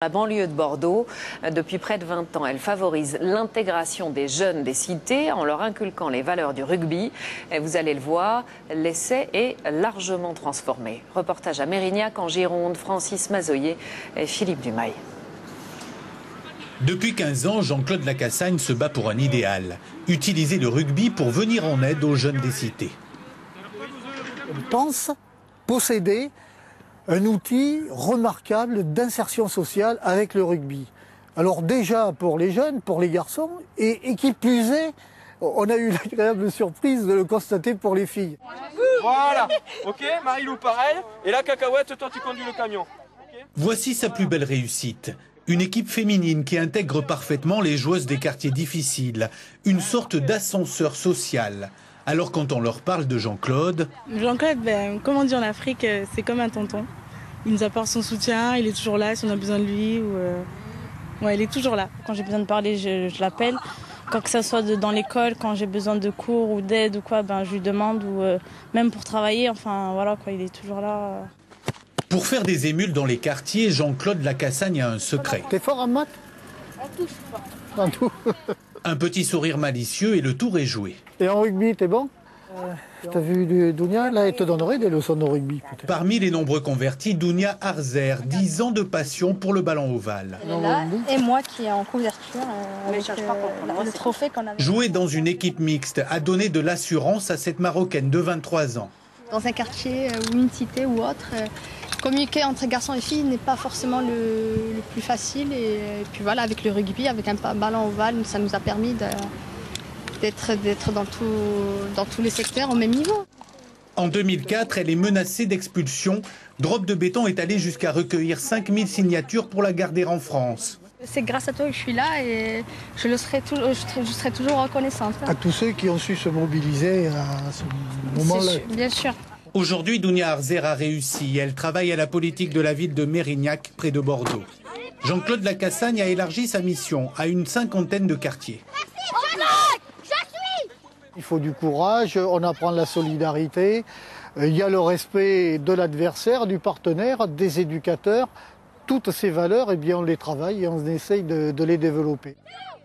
La banlieue de Bordeaux, depuis près de 20 ans, elle favorise l'intégration des jeunes des cités en leur inculquant les valeurs du rugby. Et vous allez le voir, l'essai est largement transformé. Reportage à Mérignac en Gironde, Francis Mazoyer et Philippe Dumail. Depuis 15 ans, Jean-Claude Lacassagne se bat pour un idéal, utiliser le rugby pour venir en aide aux jeunes des cités. On pense posséder un outil remarquable d'insertion sociale avec le rugby. Alors déjà pour les jeunes, pour les garçons, et qui plus est, on a eu l'agréable surprise de le constater pour les filles. Voilà, ok, Marie-Lou pareil, et là Cacahuète, toi tu conduis le camion. Okay. Voici sa plus belle réussite. Une équipe féminine qui intègre parfaitement les joueuses des quartiers difficiles, une sorte d'ascenseur social. Alors quand on leur parle de Jean-Claude... Jean-Claude, comme on dit en Afrique, c'est comme un tonton. Il nous apporte son soutien, il est toujours là si on a besoin de lui. Ouais, il est toujours là. Quand j'ai besoin de parler, je l'appelle. Quand que ça soit dans l'école, quand j'ai besoin de cours ou d'aide ou quoi, je lui demande. Ou même pour travailler, enfin voilà, quoi, il est toujours là. Pour faire des émules dans les quartiers, Jean-Claude Lacassagne a un secret. T'es fort en maths? En tout, en tout. Un petit sourire malicieux et le tour est joué. Et en rugby, t'es bon? T'as vu Dounia, là, elle te donnerait des leçons de rugby, peut-être. Parmi les nombreux convertis, Dounia Arzer, 10 ans de passion pour le ballon ovale. Elle est là, et moi qui est en couverture avec le trophée qu'on avait. Jouer dans une équipe mixte a donné de l'assurance à cette Marocaine de 23 ans. Dans un quartier ou une cité ou autre, communiquer entre garçons et filles n'est pas forcément le plus facile. Et puis voilà, avec le rugby, avec un ballon ovale, ça nous a permis d'être dans tous les secteurs au même niveau. En 2004, elle est menacée d'expulsion. Drop de Béton est allé jusqu'à recueillir 5000 signatures pour la garder en France. C'est grâce à toi que je suis là et je serai toujours reconnaissante. À tous ceux qui ont su se mobiliser à ce moment-là. Bien sûr. Aujourd'hui, Dounia Arzer a réussi. Elle travaille à la politique de la ville de Mérignac, près de Bordeaux. Jean-Claude Lacassagne a élargi sa mission à une 50aine de quartiers. Il faut du courage, on apprend la solidarité, il y a le respect de l'adversaire, du partenaire, des éducateurs. Toutes ces valeurs, on les travaille et on essaye de les développer.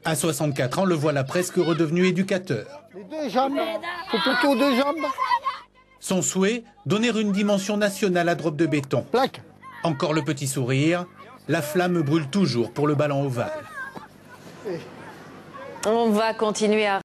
À 64 ans, le voilà presque redevenu éducateur. Les deux jambes, faut plutôt deux jambes. Son souhait, donner une dimension nationale à Drop de Béton. Plaque. Encore le petit sourire, la flamme brûle toujours pour le ballon ovale. On va continuer à